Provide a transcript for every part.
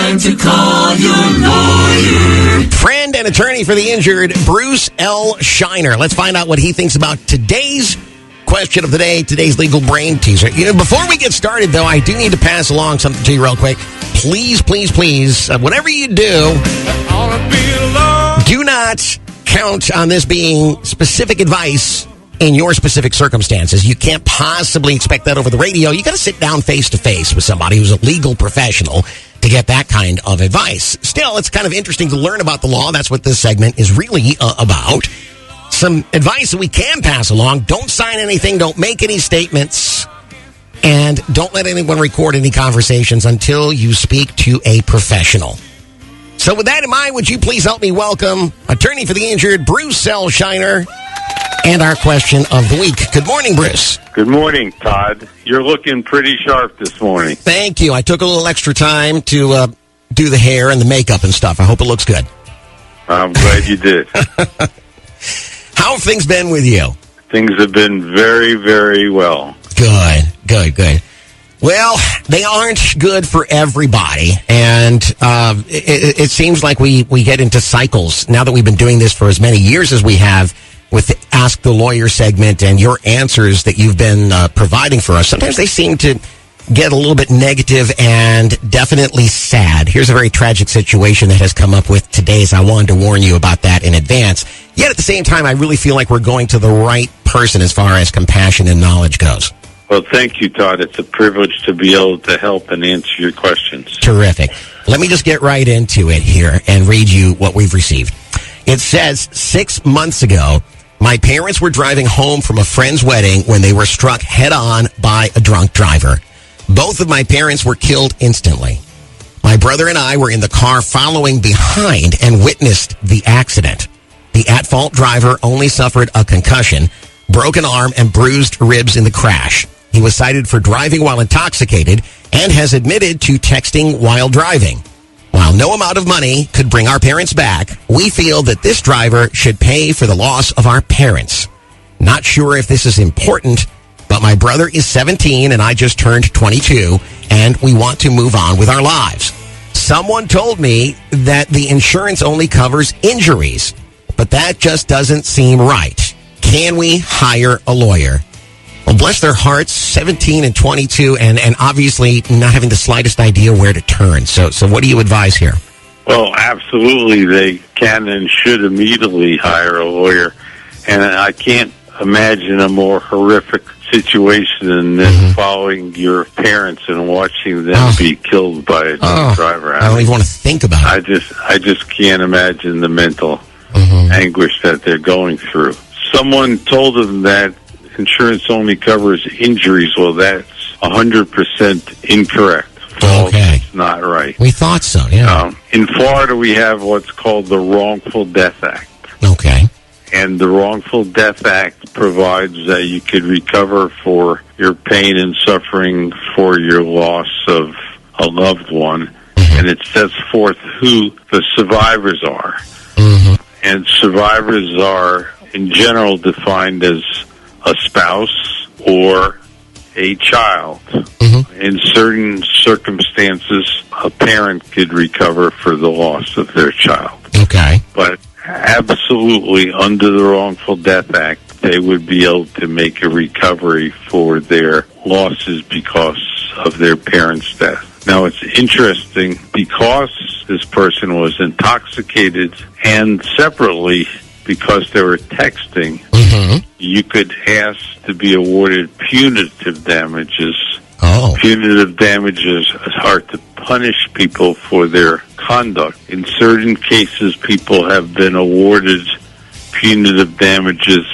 time to call your lawyer. Friend and attorney for the injured, Bruce L. Scheiner. Let's find out what he thinks about today's question of the day, today's legal brain teaser. Before we get started, though, I do need to pass along something to you real quick. Please, whatever you do not count on this being specific advice in your specific circumstances. You can't possibly expect that over the radio. You got to sit down face to face with somebody who's a legal professional to get that kind of advice. Still, it's kind of interesting to learn about the law. That's what this segment is really about. Some advice that we can pass along. Don't sign anything. Don't make any statements. And don't let anyone record any conversations until you speak to a professional. So with that in mind, would you please help me welcome attorney for the injured, Bruce L. Scheiner, and our question of the week. Good morning, Bruce. Good morning, Todd. You're looking pretty sharp this morning. Thank you. I took a little extra time to do the hair and the makeup and stuff. I hope it looks good. I'm glad you did. How have things been with you? Things have been very, very well. Good. Well, they aren't good for everybody, and it seems like we get into cycles. Now that we've been doing this for as many years as we have with the Ask the Lawyer segment and your answers that you've been providing for us, sometimes they seem to get a little bit negative and definitely sad. Here's a very tragic situation that has come up with today's. I wanted to warn you about that in advance. Yet at the same time, I really feel like we're going to the right person as far as compassion and knowledge goes. Well, thank you, Todd. It's a privilege to be able to help and answer your questions. Terrific. Let me just get right into it here and read you what we've received. It says, 6 months ago, my parents were driving home from a friend's wedding when they were struck head-on by a drunk driver. Both of my parents were killed instantly. My brother and I were in the car following behind and witnessed the accident. The at-fault driver only suffered a concussion, broken arm, and bruised ribs in the crash. He was cited for driving while intoxicated and has admitted to texting while driving. While no amount of money could bring our parents back, we feel that this driver should pay for the loss of our parents. Not sure if this is important, but my brother is 17 and I just turned 22, and we want to move on with our lives. Someone told me that the insurance only covers injuries, but that just doesn't seem right. Can we hire a lawyer? Well, bless their hearts, 17 and 22, and obviously not having the slightest idea where to turn. So what do you advise here? Well, absolutely, they can and should immediately hire a lawyer. And I can't imagine a more horrific situation than this, following your parents and watching them be killed by a drunk driver. I don't even want to think about it. I just can't imagine the mental anguish that they're going through. Someone told them that insurance only covers injuries. Well, that's 100% incorrect. False. Okay. It's not right. We thought so, yeah. In Florida, we have what's called the Wrongful Death Act. Okay. And the Wrongful Death Act provides that you could recover for your pain and suffering for your loss of a loved one. And it sets forth who the survivors are. And survivors are, in general, defined as a spouse or a child. In certain circumstances, a parent could recover for the loss of their child. Okay. But absolutely, under the Wrongful Death Act, they would be able to make a recovery for their losses because of their parent's death. Now, it's interesting, because this person was intoxicated and separately because they were texting, you could ask to be awarded punitive damages. Punitive damages are to punish people for their conduct. In certain cases, people have been awarded punitive damages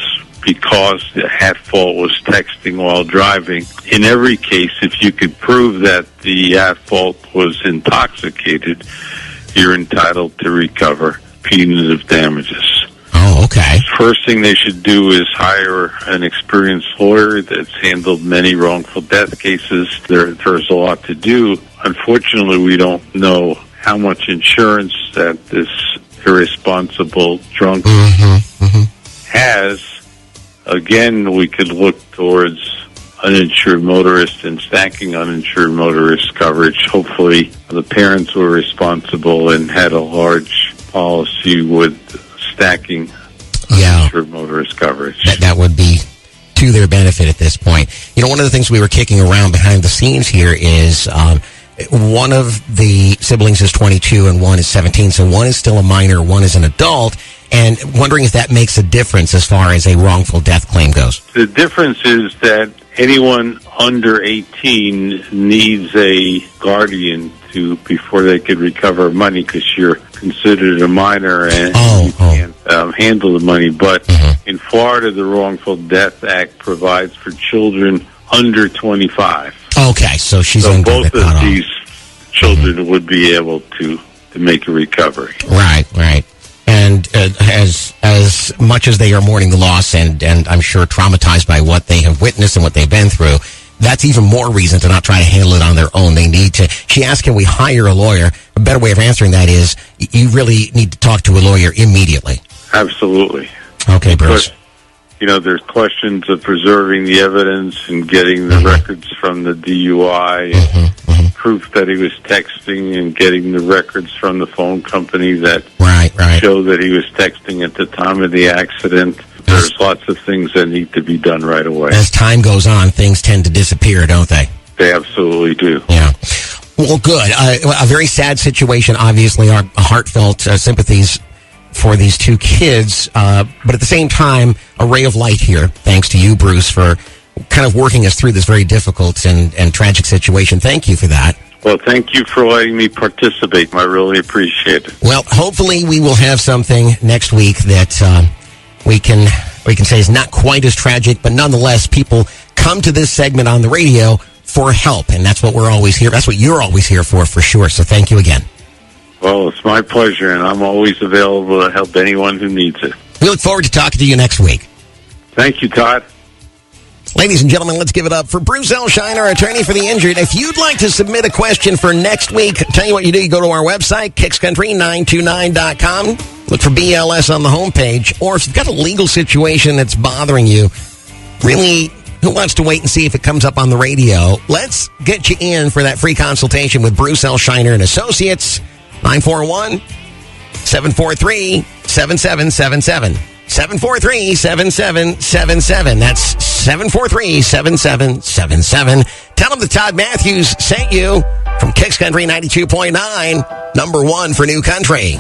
because the at-fault was texting while driving. In every case, if you could prove that the at-fault was intoxicated, you're entitled to recover punitive damages. Oh, okay. First thing they should do is hire an experienced lawyer that's handled many wrongful death cases. There's a lot to do. Unfortunately, we don't know how much insurance that this irresponsible drunk has. Again, we could look towards uninsured motorist and stacking uninsured motorist coverage. Hopefully, the parents were responsible and had a large policy with stacking uninsured motorist coverage. That would be to their benefit at this point. You know, one of the things we were kicking around behind the scenes here is one of the siblings is 22 and one is 17, so one is still a minor, one is an adult, and wondering if that makes a difference as far as a wrongful death claim goes. The difference is that anyone under 18 needs a guardian before they could recover money, because you're considered a minor and you can't handle the money. But in Florida, the Wrongful Death Act provides for children under 25. Okay, so she's so under both the of these children would be able to make a recovery. Right. And as much as they are mourning the loss and I'm sure traumatized by what they have witnessed and what they've been through, that's even more reason to not try to handle it on their own. They need to. She asked, can we hire a lawyer? A better way of answering that is you really need to talk to a lawyer immediately. Absolutely. Okay, Bruce. You know, there's questions of preserving the evidence and getting the records from the DUI and proof that he was texting and getting the records from the phone company that show that he was texting at the time of the accident. There's lots of things that need to be done right away. As time goes on, things tend to disappear, don't they? They absolutely do. Yeah. Well, good. A very sad situation, obviously. Our heartfelt sympathies for these two kids, but at the same time, a ray of light here, thanks to you, Bruce, for kind of working us through this very difficult and tragic situation. Thank you for that. Well, thank you for letting me participate. I really appreciate it. Well, hopefully we will have something next week that we can say is not quite as tragic, but nonetheless, people come to this segment on the radio for help, and that's what we're always here. That's what you're always here for sure. So thank you again. Well, it's my pleasure, and I'm always available to help anyone who needs it. We look forward to talking to you next week. Thank you, Todd. Ladies and gentlemen, let's give it up for Bruce L. Scheiner, attorney for the injured. If you'd like to submit a question for next week, tell you what you do. You go to our website, kickscountry929.com. Look for BLS on the homepage. Or if you've got a legal situation that's bothering you, really, who wants to wait and see if it comes up on the radio? Let's get you in for that free consultation with Bruce L. Scheiner and Associates. 941-743-7777. 743-7777. That's 743-7777. Tell them that Todd Matthews sent you from Kicks Country 92.9, number one for New Country.